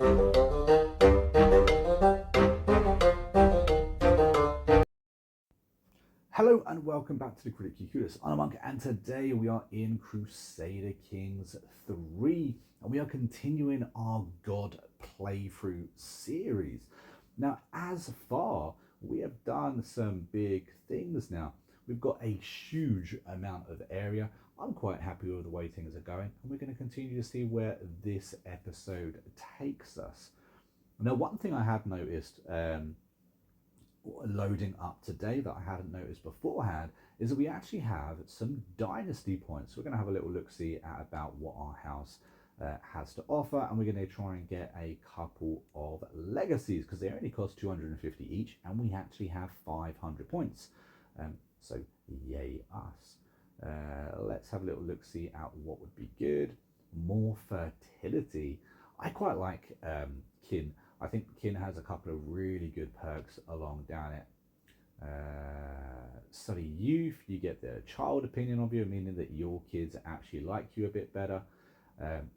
Hello and welcome back to the Critically Clueless. I'm Monk, and today we are in Crusader Kings 3 and we are continuing our God playthrough series. Now, as far, we have done some big things now. We've got a huge amount of area. I'm quite happy with the way things are going, and we're going to continue to see where this episode takes us. Now, one thing I have noticed loading up today that I hadn't noticed beforehand is that we actually have some dynasty points. We're going to have a little look-see at about what our house has to offer, and we're going to try and get a couple of legacies because they only cost 250 each, and we actually have 500 points. So yay us. Let's have a little look-see at what would be good. More fertility. I quite like kin. I think kin has a couple of really good perks along down it. Study youth, you get the child opinion of you, meaning that your kids actually like you a bit better.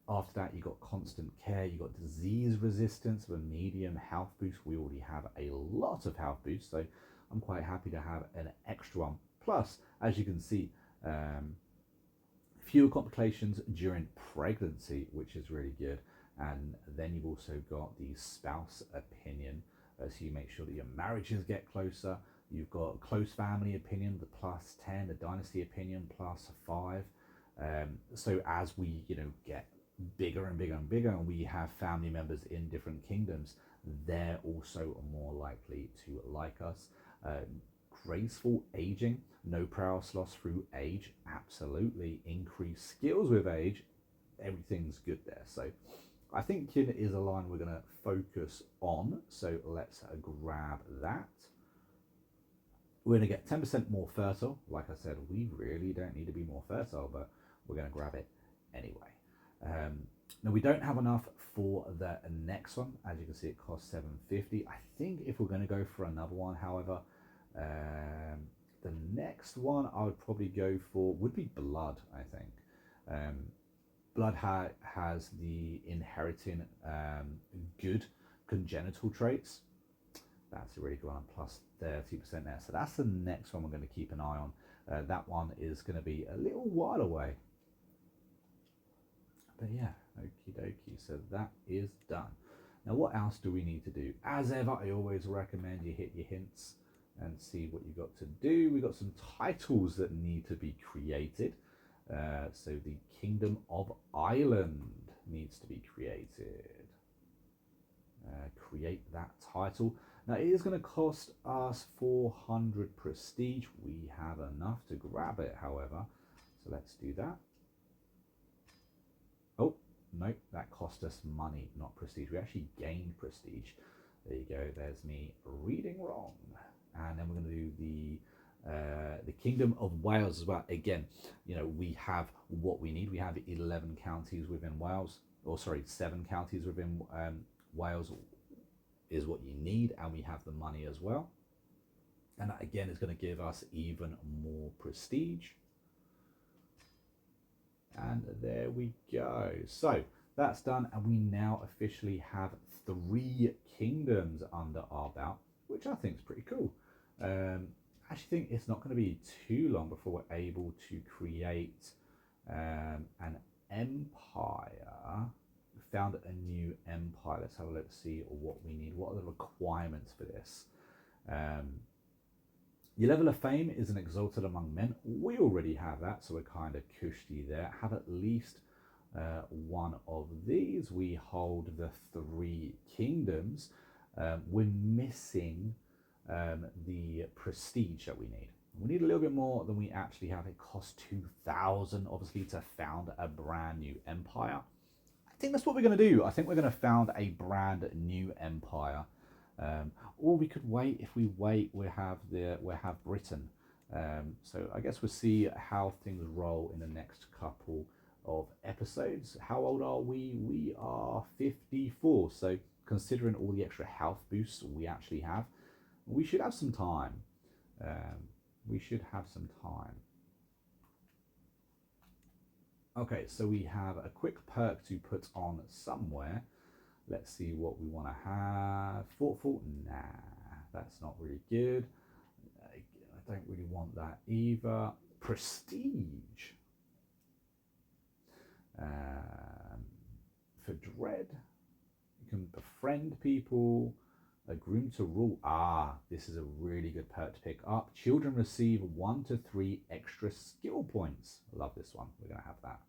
After that, you got constant care, you got disease resistance with a medium health boost. We already have a lot of health boosts, so I'm quite happy to have an extra one. Plus, as you can see, fewer complications during pregnancy, which is really good. And then you've also got the spouse opinion, so you make sure that your marriages get closer. You've got close family opinion, the +10, the dynasty opinion +5. So as we get bigger and bigger and bigger, and we have family members in different kingdoms, they're also more likely to like us. Graceful aging, no prowess loss through age, absolutely. Increased skills with age, everything's good there. So I think kin is a line we're going to focus on, so let's grab that. We're going to get 10% more fertile. Like I said, we really don't need to be more fertile, but we're going to grab it anyway. Now, we don't have enough for the next one. As you can see, it costs 750. I think if we're going to go for another one, however, the next one I would probably go for would be blood, I think. Blood has the inheriting good congenital traits. That's a really good one, +30% there. So that's the next one we're going to keep an eye on. That one is going to be a little while away. But yeah, okie dokie. So that is done. Now, what else do we need to do? As ever, I always recommend you hit your hints and see what you've got to do. We've got some titles that need to be created. So the Kingdom of Ireland needs to be created. Create that title. Now it is going to cost us 400 prestige. We have enough to grab it, however. So let's do that. Oh, no, that cost us money, not prestige. We actually gained prestige. There you go. There's me reading wrong. And then we're going to do the Kingdom of Wales as well. Again, we have what we need. We have 11 counties within Wales, or sorry, 7 counties within Wales is what you need, and we have the money as well. And that again is going to give us even more prestige. And there we go. So that's done, and we now officially have 3 kingdoms under our belt, which I think is pretty cool. I actually think it's not going to be too long before we're able to create an empire. We found a new empire. Let's have a look, see what we need. What are the requirements for this? Your level of fame is an exalted among men. We already have that, so we're kind of cushy there. Have at least one of these. We hold the 3 kingdoms. We're missing the prestige that we need. We need a little bit more than we actually have. It costs 2,000, obviously, to found a brand new empire. I think that's what we're going to do. I think we're going to found a brand new empire. Or we could wait. If we wait, we have Britain. So I guess we'll see how things roll in the next couple of episodes. How old are we? We are 54. So considering all the extra health boosts we actually have, we should have some time. Okay, so we have a quick perk to put on somewhere. Let's see what we want to have. Thoughtful, nah, that's not really good. I don't really want that either. Prestige. For dread, you can befriend people. A groom to rule. Ah, this is a really good perk to pick up. Children receive 1 to 3 extra skill points. Love this one. We're going to have that.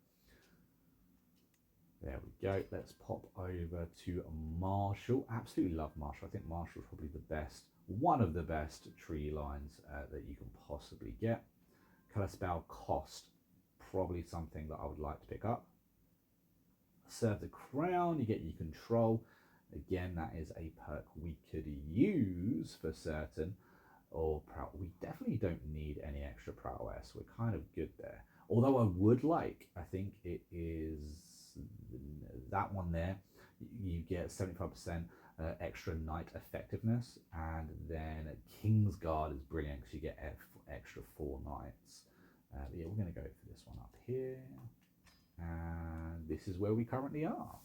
There we go. Let's pop over to Marshall. Absolutely love Marshall. I think Marshall's probably the best, one of the best tree lines that you can possibly get. Color spell cost. Probably something that I would like to pick up. Serve the crown. You get your control. Again, that is a perk we could use for certain. Or we definitely don't need any extra prowess. We're kind of good there. Although I would like, I think it is that one there. You get 75% extra knight effectiveness, and then King's Guard is brilliant because you get extra 4 knights. But yeah, we're going to go for this one up here, and this is where we currently are.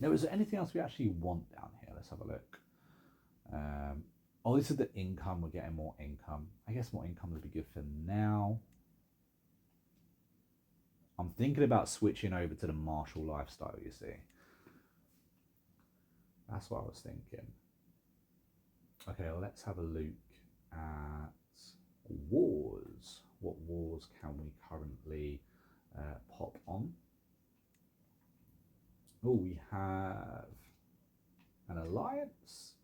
Now, is there anything else we actually want down here? Let's have a look. Oh, this is the income. We're getting more income. I guess more income would be good for now. I'm thinking about switching over to the martial lifestyle, you see. That's what I was thinking. Okay, well, let's have a look at wars. What wars can we currently pop on? Oh, we have an alliance.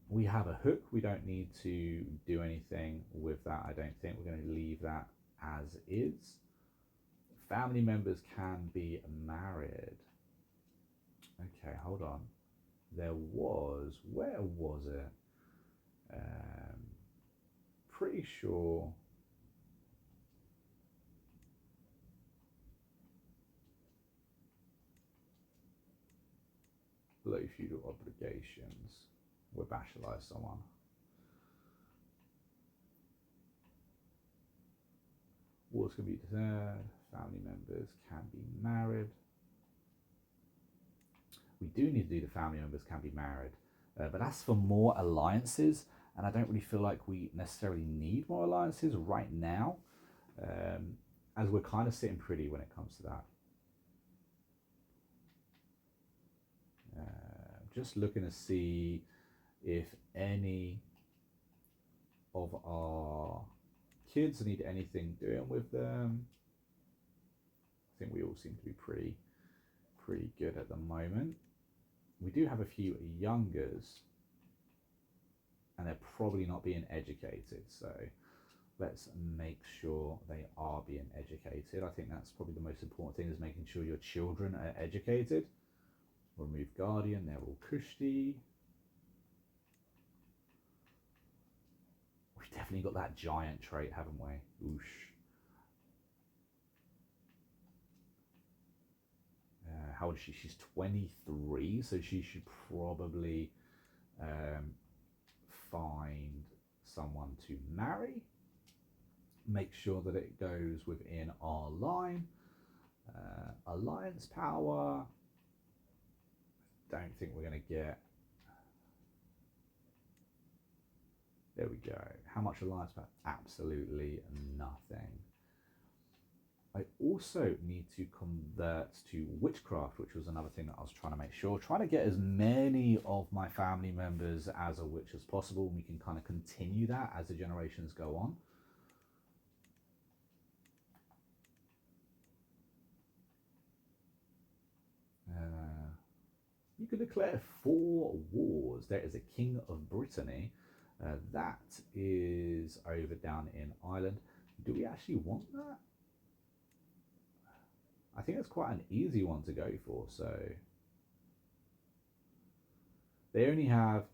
We have a hook. We don't need to do anything with that, I don't think. We're going to leave that as is. Family members can be married. Okay, hold on. There was, where was it? Pretty sure. Below feudal obligations. We'll bashalize someone. Wars can be declared. Family members can be married. We do need to do the family members can be married. But that's for more alliances. And I don't really feel like we necessarily need more alliances right now. As we're kind of sitting pretty when it comes to that. Just looking to see if any of our kids need anything doing with them. I think we all seem to be pretty good at the moment. We do have a few youngers, and they're probably not being educated, so let's make sure they are being educated. I think that's probably the most important thing, is making sure your children are educated. Remove Guardian, they're all Kushti. We've definitely got that giant trait, haven't we? Oosh. How old is she? She's 23, so she should probably find someone to marry. Make sure that it goes within our line. Alliance power. Don't think we're going to get. There we go. How much alliance power? Absolutely nothing. I also need to convert to witchcraft, which was another thing that I was trying to make sure. Trying to get as many of my family members as a witch as possible. And we can kind of continue that as the generations go on. You can declare 4 wars. There is a king of Brittany. That is over down in Ireland. Do we actually want that? I think it's quite an easy one to go for. So they only have,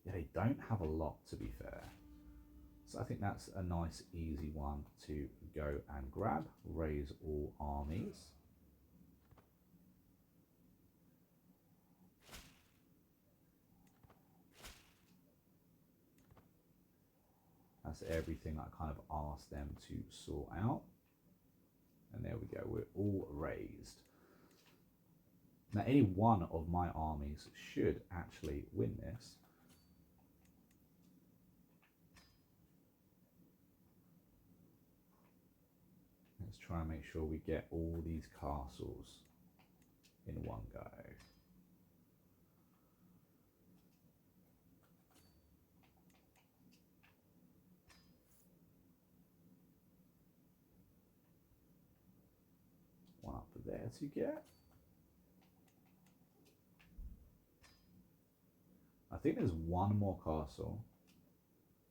yeah, they don't have a lot, to be fair. So I think that's a nice easy one to go and grab. Raise all armies. That's everything I kind of asked them to sort out. And there we go, we're all raised. Now, any one of my armies should actually win this. Let's try and make sure we get all these castles in one go. One up there to get. I think there's one more castle.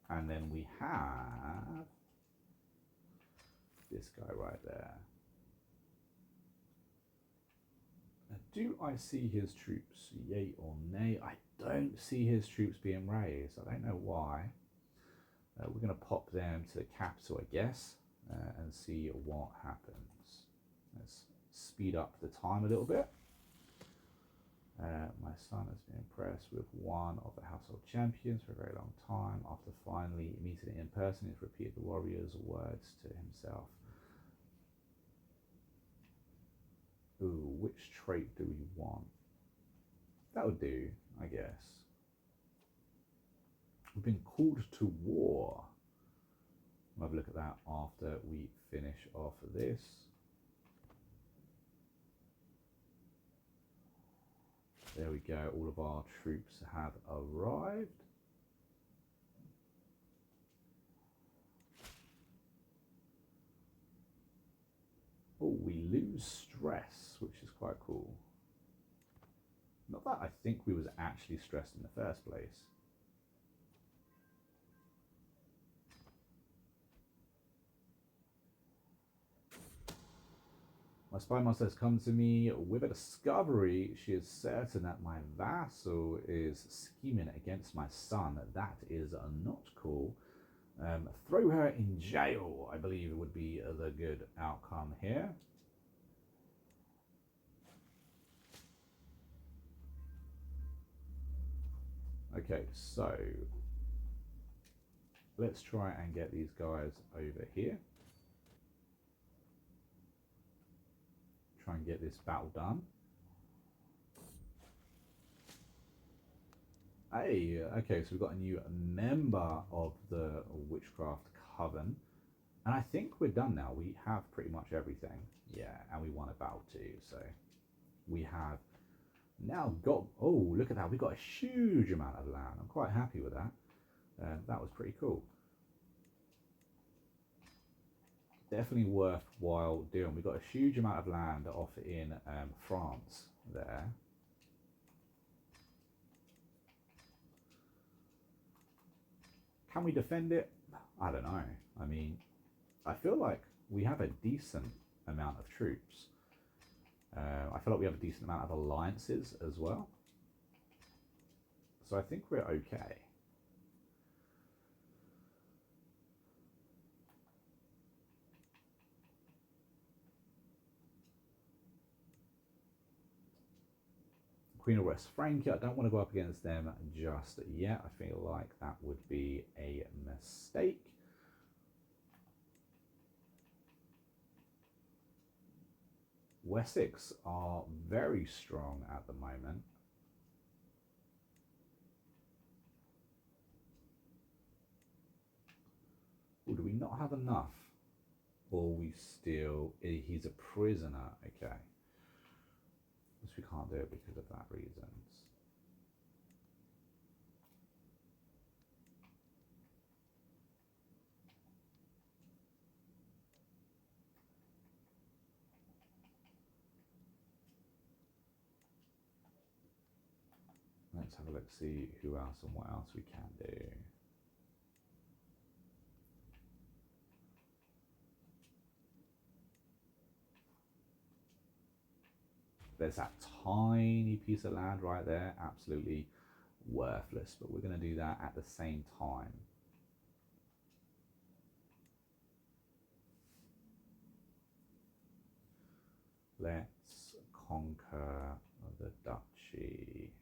And then we have this guy right there. Now, do I see his troops? Yay or nay? I don't see his troops being raised. I don't know why. We're going to pop them to the capital, I guess, and see what happens. Let's speed up the time a little bit. My son has been impressed with one of the household champions for a very long time. After finally meeting it in person, he's repeated the warrior's words to himself. Ooh, which trait do we want? That would do, I guess. We've been called to war. We'll have a look at that after we finish off this. There we go, all of our troops have arrived. Oh, we lose stress, which is quite cool. Not that I think we was actually stressed in the first place. My spy master has come to me with a discovery. She is certain that my vassal is scheming against my son. That is not cool. Throw her in jail, I believe, would be the good outcome here. Okay, so let's try and get these guys over here. Try and get this battle done. Hey, okay, so we've got a new member of the Witchcraft Coven. And I think we're done now. We have pretty much everything. Yeah, and we won a battle too. So we have now got, oh, look at that. We got a huge amount of land. I'm quite happy with that. That was pretty cool. Definitely worthwhile doing. We got a huge amount of land off in France there. Can we defend it? I don't know. I mean, I feel like we have a decent amount of troops. I feel like we have a decent amount of alliances as well. So I think we're okay. Queen of West Francia, I don't want to go up against them just yet. I feel like that would be a mistake. Wessex are very strong at the moment. Ooh, do we not have enough? Or we still, he's a prisoner, okay. We can't do it because of that reasons. Let's have a look, see who else and what else we can do. There's that tiny piece of land right there, absolutely worthless, but we're going to do that at the same time. Let's conquer the duchy.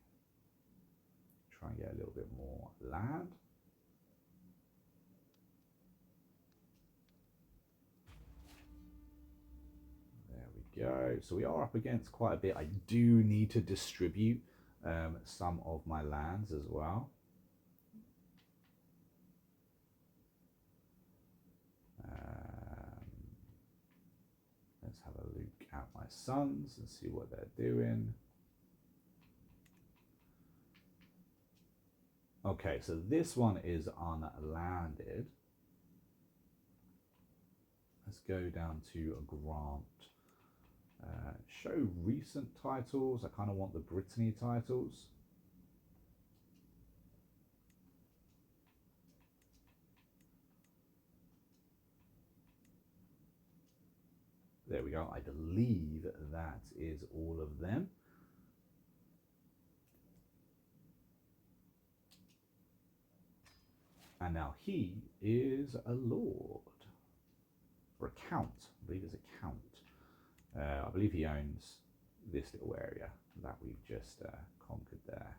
Try and get a little bit more land. There we go. go. So we are up against quite a bit. I do need to distribute some of my lands as well. Let's have a look at my sons and see what they're doing. Okay, so this one is unlanded. Let's go down to a grant. Show recent titles. I kind of want the Brittany titles. There we go. I believe that is all of them. And now he is a lord. Or a count. I believe it's a count. I believe he owns this little area that we've just conquered there.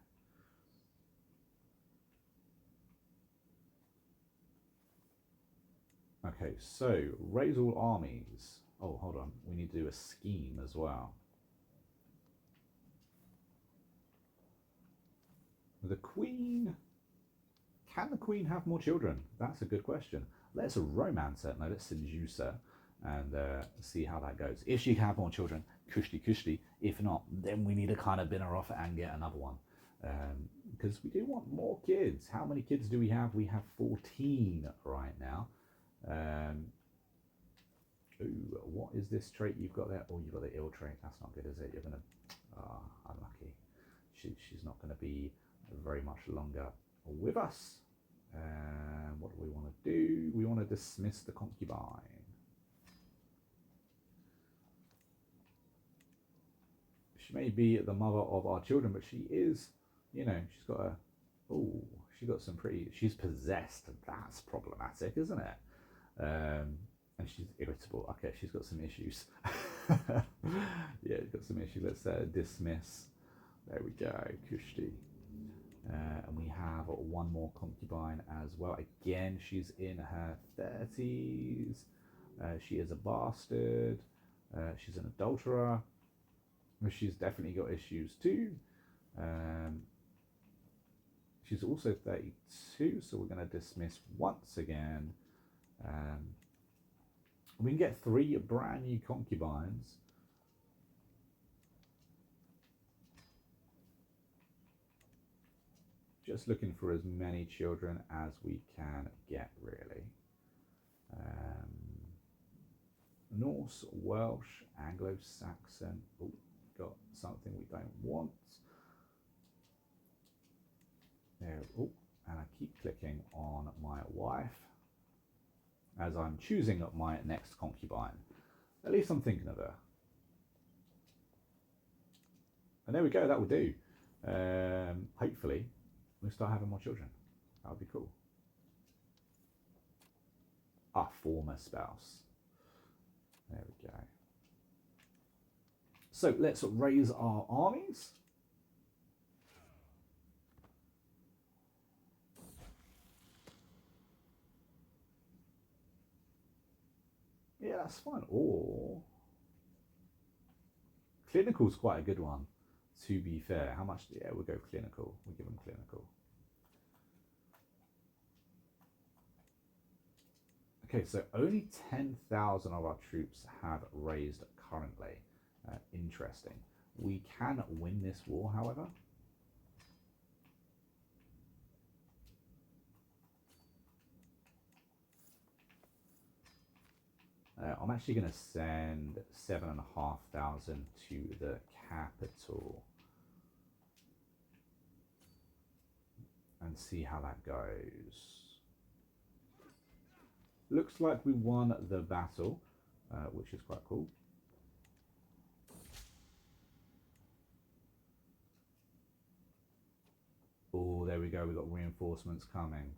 Okay, so raise all armies. Oh, hold on. We need to do a scheme as well. The Queen. Can the Queen have more children? That's a good question. Let's romance her. No, let's seduce her and see how that goes. If she can have more children, kushti kushti. If not, then we need to kind of bin her off and get another one. Because we do want more kids. How many kids do we have? We have 14 right now. Ooh, what is this trait you've got there? Oh, you've got the ill trait. That's not good, is it? You're going to... unlucky. She's not going to be very much longer with us. What do we want to do? We want to dismiss the concubine. She may be the mother of our children, but she is, you know, she's got a... Oh, she's got some pretty... She's possessed. That's problematic, isn't it? And she's irritable. Okay, she's got some issues. Yeah, she's got some issues. Let's dismiss. There we go, Kushti. And we have one more concubine as well. Again, she's in her 30s. She is a bastard. She's an adulterer. She's definitely got issues too. She's also 32, so we're going to dismiss once again. We can get 3 brand new concubines. Just looking for as many children as we can get, really. Norse, Welsh, Anglo-Saxon. Oh, got something we don't want. There. Oh, and I keep clicking on my wife as I'm choosing up my next concubine. At least I'm thinking of her. And there we go, that will do. Hopefully, we'll start having more children. That would be cool. Our former spouse. There we go. So let's raise our armies. Yeah, that's fine. Or clinical's quite a good one, to be fair. How much? Yeah, we'll go clinical. We'll give them clinical. Okay, so only 10,000 of our troops have raised currently. Interesting. We can win this war, however. I'm actually going to send 7,500 to the capital and see how that goes. Looks like we won the battle, which is quite cool. Oh, there we go. We've got reinforcements coming.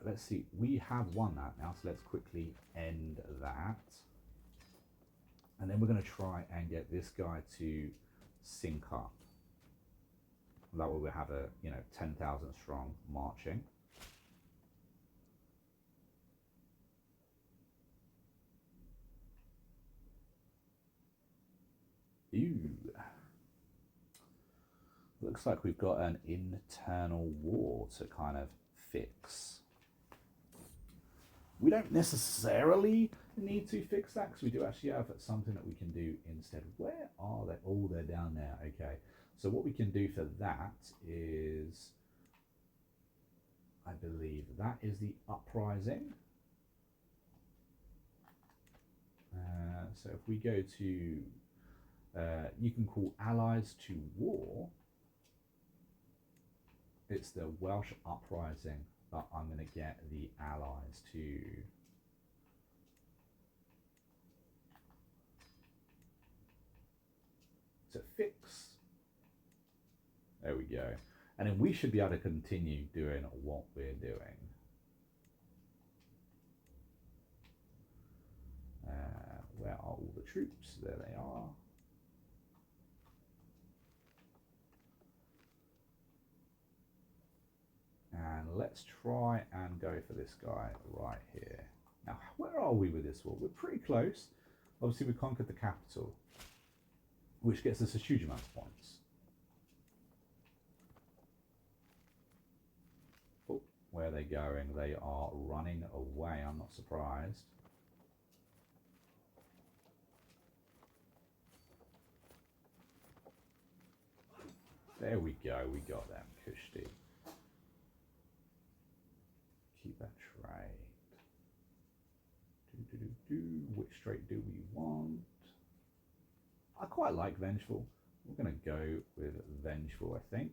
Let's see, we have won that now, so let's quickly end that. And then we're going to try and get this guy to sync up. That way we have a 10,000 strong marching. Ew. Looks like we've got an internal war to kind of fix. We don't necessarily need to fix that because we do actually have something that we can do instead. Where are they? Oh, they're down there. Okay. So what we can do for that is, I believe that is the uprising. So if we go to, you can call allies to war. It's the Welsh uprising that I'm going to get the allies to fix. There we go. And then we should be able to continue doing what we're doing. Where are all the troops? There they are. And let's try and go for this guy right here. Now, where are we with this war? We're pretty close. Obviously, we conquered the capital, which gets us a huge amount of points. Oh, where are they going? They are running away. I'm not surprised. There we go. We got them, Kushti. Keep that trade. Which trait do we want? I quite like Vengeful. We're going to go with Vengeful, I think.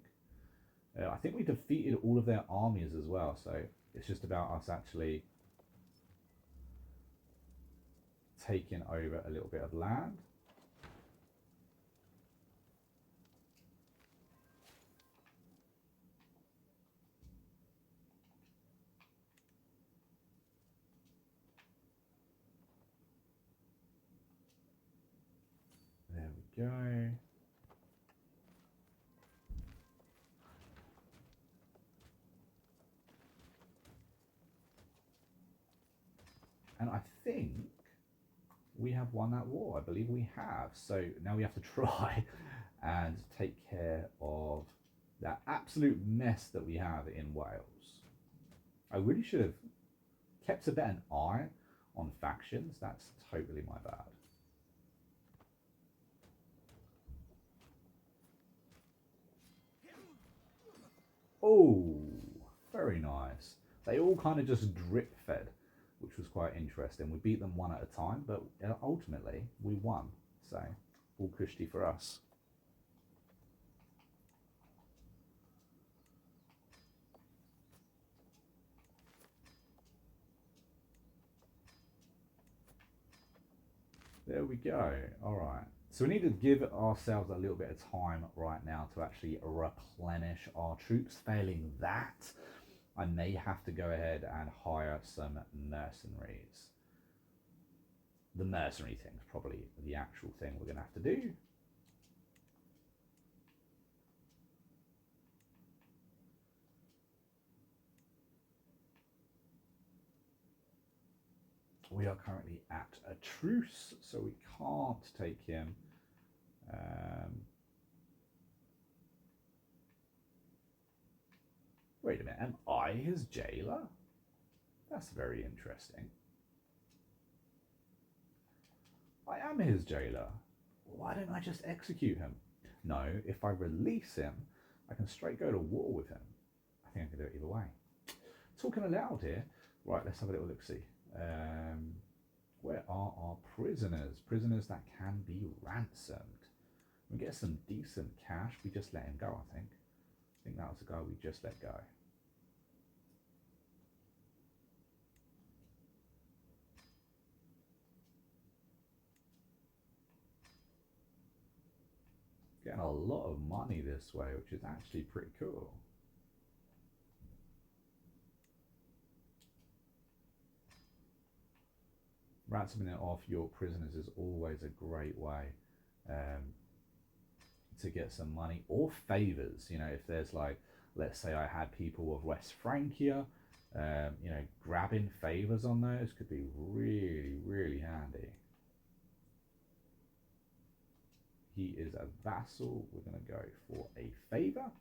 I think we defeated all of their armies as well, so it's just about us actually taking over a little bit of land. There we go. And I think we have won that war. I believe we have. So now we have to try and take care of that absolute mess that we have in Wales. I really should have kept a better eye on factions. That's totally my bad. Oh, very nice. They all kind of just drip fed, which was quite interesting. We beat them one at a time, but ultimately we won. So all Kushti for us. There we go. All right. So we need to give ourselves a little bit of time right now to actually replenish our troops. Failing that, I may have to go ahead and hire some mercenaries. The mercenary thing's probably the actual thing we're going to have to do. We are currently at a truce, so we can't take him. Wait a minute, am I his jailer? That's very interesting. I am his jailer. Why don't I just execute him? No, if I release him, I can straight go to war with him. I think I can do it either way. Talking aloud here. Right, let's have a little look-see. Where are our prisoners? Prisoners that can be ransomed. We get some decent cash. We just let him go, I think. I think that was the guy we just let go. Getting a lot of money this way, which is actually pretty cool. Ransoming off your prisoners is always a great way to get some money, or favors. You know, if there's like, let's say I had people of West Francia, you know, grabbing favors on those could be really, really handy. He is a vassal. We're going to go for a favor.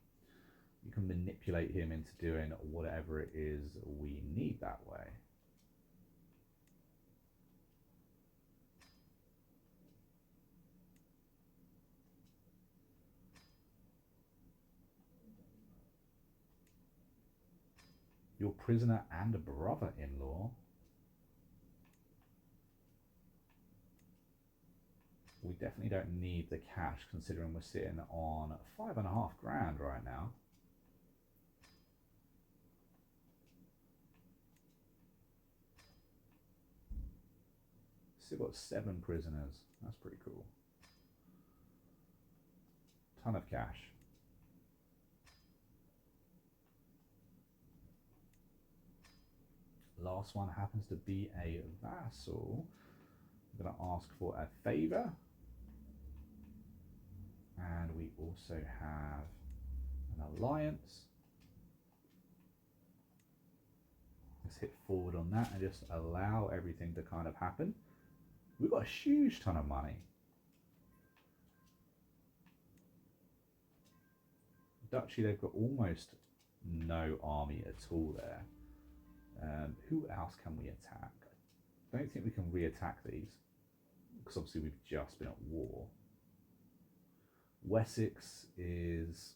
You can manipulate him into doing whatever it is we need that way. Your prisoner and a brother-in-law. We definitely don't need the cash, considering we're sitting on 5.5 grand right now. Still got 7 prisoners. That's pretty cool. Ton of cash. Last one happens to be a vassal. I'm going to ask for a favor. And we also have an alliance. Let's hit forward on that and just allow everything to kind of happen. We've got a huge ton of money. Duchy, they've got almost no army at all there. Who else can we attack? I don't think we can re-attack these, because obviously we've just been at war. Wessex is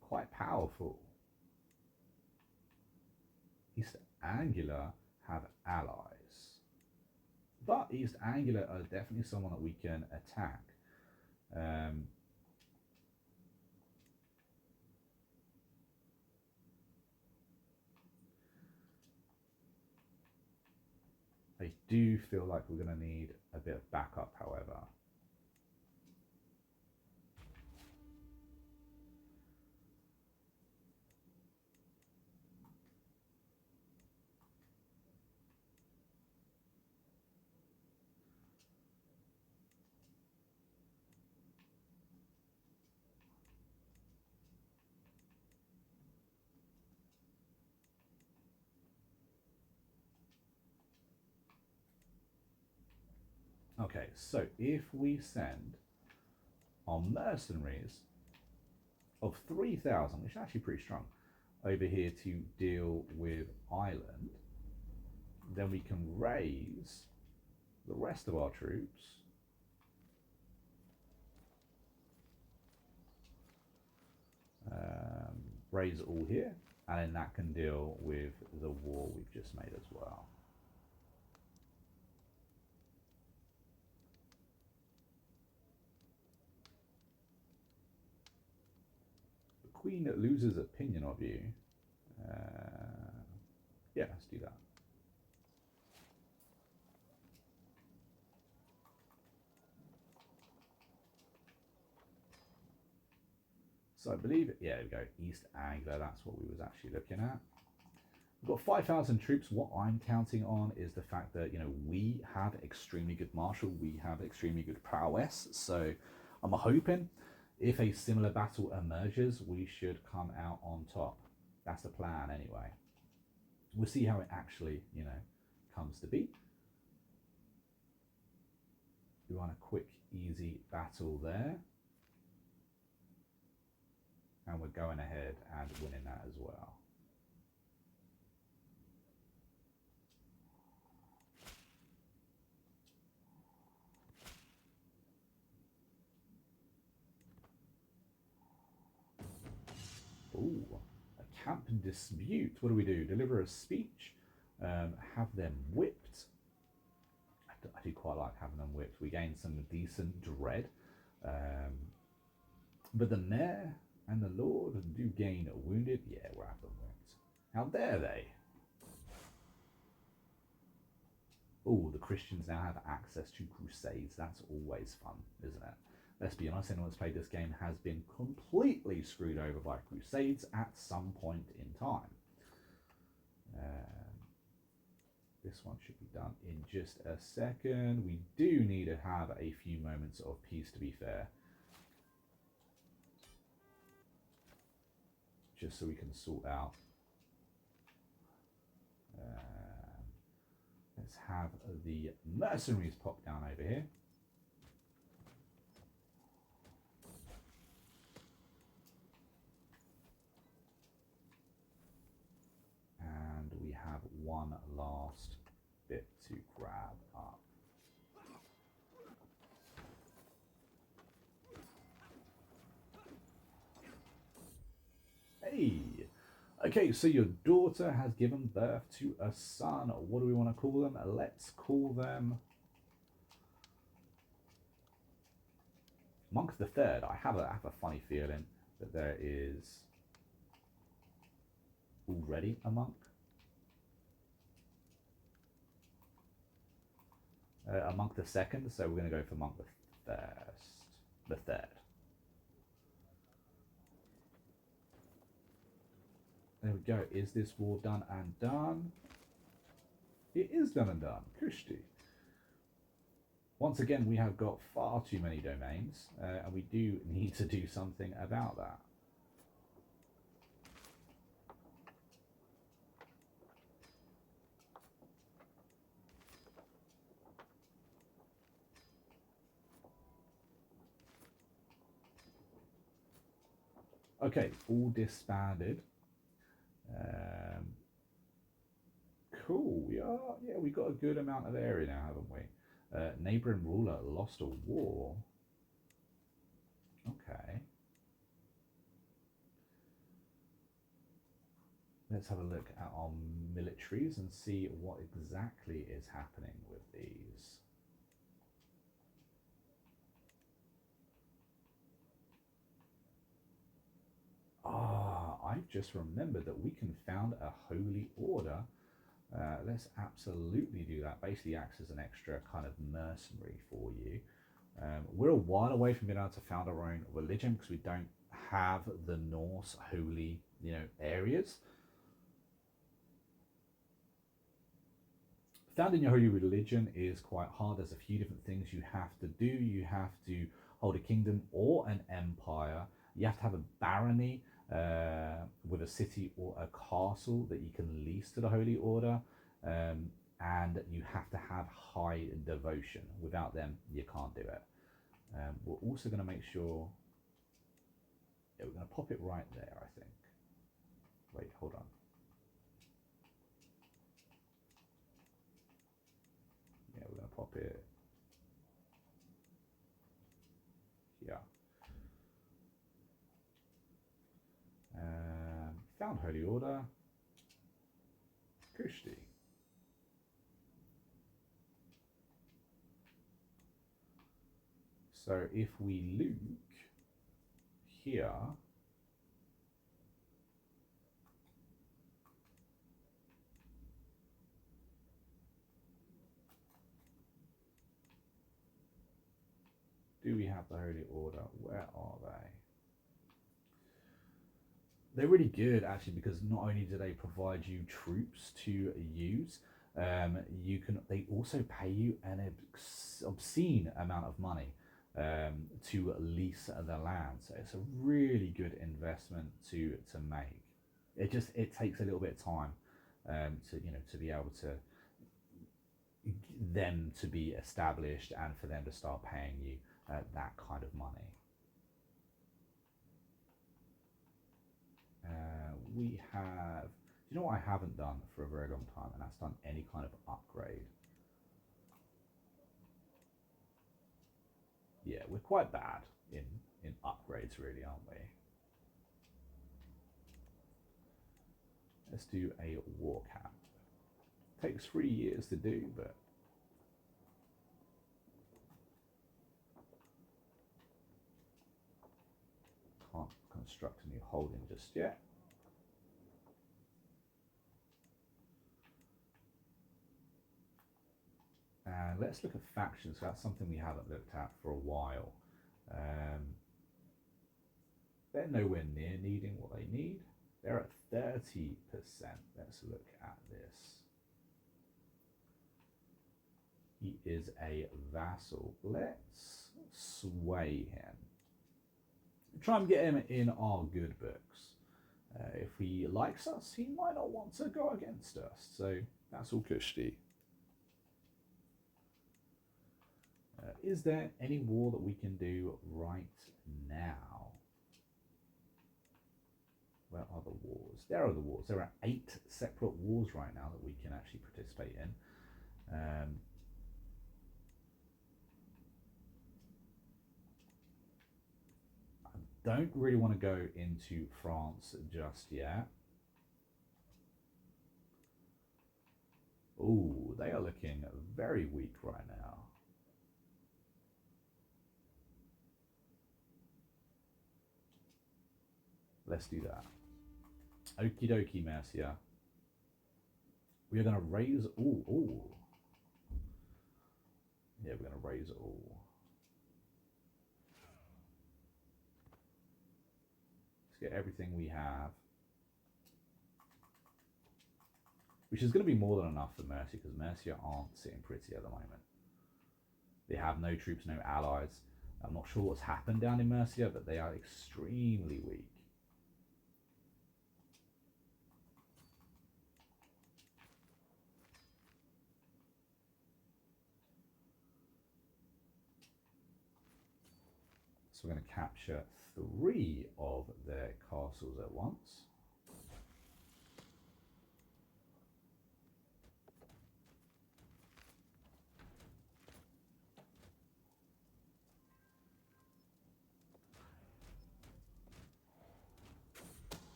quite powerful. East Anglia have allies, but East Anglia are definitely someone that we can attack. I do feel like we're going to need a bit of backup, however. Okay, so if we send our mercenaries of 3,000, which is actually pretty strong, over here to deal with Ireland, then we can raise the rest of our troops raise it all here, and then that can deal with the war we've just made as well. The Queen loses opinion of you. Yeah, let's do that. So I believe, yeah, there we go, East Anglia, that's what we was actually looking at. We've got 5,000 troops. What I'm counting on is the fact that, you know, we have extremely good martial, we have extremely good prowess. So I'm hoping if a similar battle emerges, we should come out on top. That's the plan anyway. We'll see how it actually, you know, comes to be. We want a quick, easy battle there. And we're going ahead and winning that as well. Ooh, a camp dispute. What do? Deliver a speech, have them whipped. I do quite like having them whipped. We gain some decent dread. But the mayor and the lord do gain wounded. Yeah, we'll have them whipped. How dare they? Oh, the Christians now have access to crusades. That's always fun, isn't it? Let's be honest, anyone that's played this game has been completely screwed over by crusades at some point in time. This one should be done in just a second. We do need to have a few moments of peace, to be fair. just so we can sort out. Let's have the mercenaries pop down over here. And we have one last bit to grab up. Hey! Okay, so your daughter has given birth to a son. What do we want to call them? Let's call them Monk the Third. I have a funny feeling that there is already a monk. A Monk the Second, so we're going to go for Monk the Third. There we go. Is this war done and done? It is done and done. Kushti. Once again, we have got far too many domains, and we do need to do something about that. Okay, all disbanded. Cool, we got a good amount of area now, haven't we? Neighboring ruler lost a war. Okay. Let's have a look at our militaries and see what exactly is happening with these. I've just remembered that we can found a holy order. Let's absolutely do that. Basically acts as an extra kind of mercenary for you. We're a while away from being able to found our own religion because we don't have the Norse holy, areas. Founding your holy religion is quite hard. There's a few different things you have to do. You have to hold a kingdom or an empire. You have to have a barony with a city or a castle that you can lease to the Holy Order, and you have to have high devotion. Without them, you can't do it. We're also going to make sure, we're going to pop it right there, I think. Wait, hold on. Yeah, we're going to pop it here. Found Holy Order. Kushti. So if we look here, do we have the Holy Order? Where are they? They're really good actually, because not only do they provide you troops to use, they also pay you an obscene amount of money to lease the land. So it's a really good investment to make. It takes a little bit of time to be able to them to be established and for them to start paying you that kind of money. We have, you know what I haven't done for a very long time, and that's done any kind of upgrade. Yeah, we're quite bad in upgrades, really, aren't we? Let's do a war camp. Takes 3 years to do, but can't construct a new holding just yet. And let's look at factions. So that's something we haven't looked at for a while. They're nowhere near needing what they need. They're at 30%. Let's look at this. He is a vassal. Let's sway him. Try and get him in our good books. If he likes us, he might not want to go against us. So that's all cushy. Is there any war that we can do right now? Where are the wars? There are the wars. There are 8 separate wars right now that we can actually participate in. I don't really want to go into France just yet. Oh, they are looking very weak right now. Let's do that. Okie dokie, Mercia. We are going to raise all. Oh. Yeah, we're going to raise all. Let's get everything we have. Which is going to be more than enough for Mercia, because Mercia aren't sitting pretty at the moment. They have no troops, no allies. I'm not sure what's happened down in Mercia, but they are extremely weak. So we're going to capture 3 of their castles at once.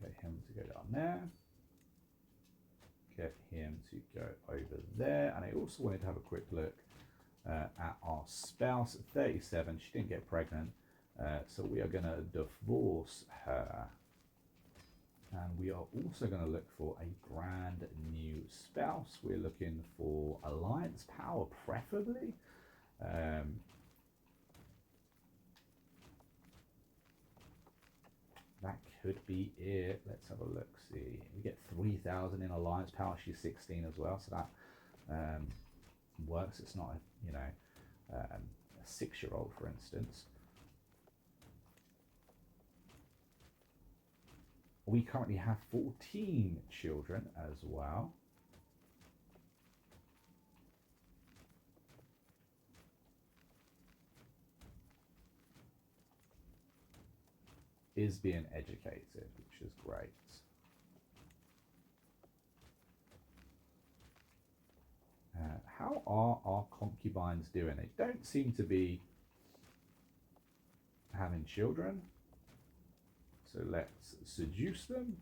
Get him to go down there. Get him to go over there. And I also wanted to have a quick look at our spouse, 37. She didn't get pregnant. So we are going to divorce her. And we are also going to look for a brand new spouse. We're looking for alliance power, preferably. That could be it. Let's have a look. See, we get 3,000 in alliance power. She's 16 as well, so that works. It's not a 6-year-old, for instance. We currently have 14 children as well. Is being educated, which is great. How are our concubines doing? They don't seem to be having children. So let's seduce them.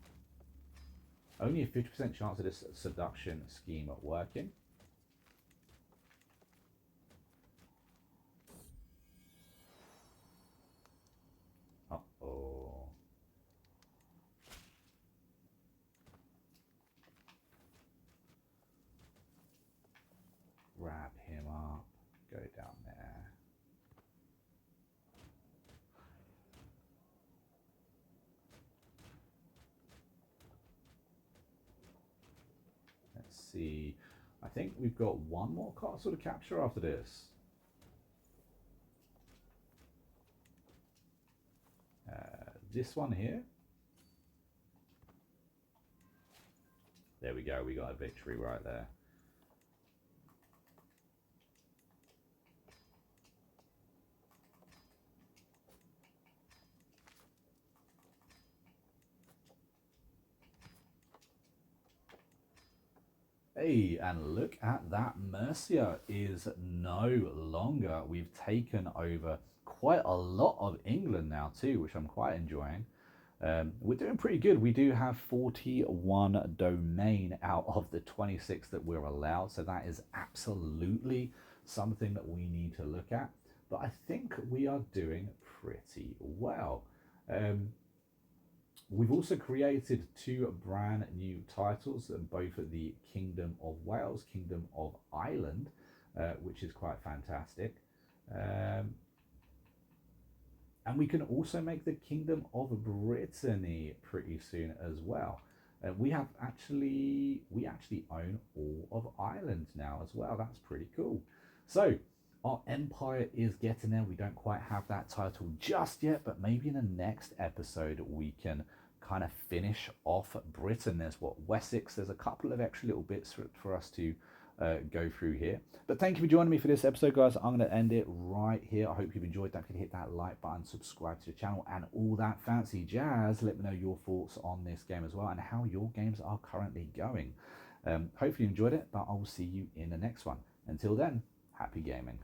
Only a 50% chance of this seduction scheme working. Uh-oh. Grab him up. Go down there. Let's see. I think we've got one more castle to capture after this. This one here. There we go. We got a victory right there. Hey, and look at that. Mercia is no longer. We've taken over quite a lot of England now too, which I'm quite enjoying. We're doing pretty good. We do have 41 domain out of the 26 that we're allowed. So that is absolutely something that we need to look at. But I think we are doing pretty well. We've also created 2 brand new titles, both at the Kingdom of Wales, Kingdom of Ireland, which is quite fantastic. And we can also make the Kingdom of Brittany pretty soon as well. We actually own all of Ireland now as well. That's pretty cool. So our empire is getting there. We don't quite have that title just yet, but maybe in the next episode we can kind of finish off Britain. There's what, Wessex. There's a couple of extra little bits for us to go through here. But thank you for joining me for this episode, guys. I'm going to end it right here. I hope you've enjoyed that. Could hit that like button, subscribe to the channel, and all that fancy jazz. Let me know your thoughts on this game as well, and how your games are currently going. Hopefully you enjoyed it, but I will see you in the next one. Until then, happy gaming.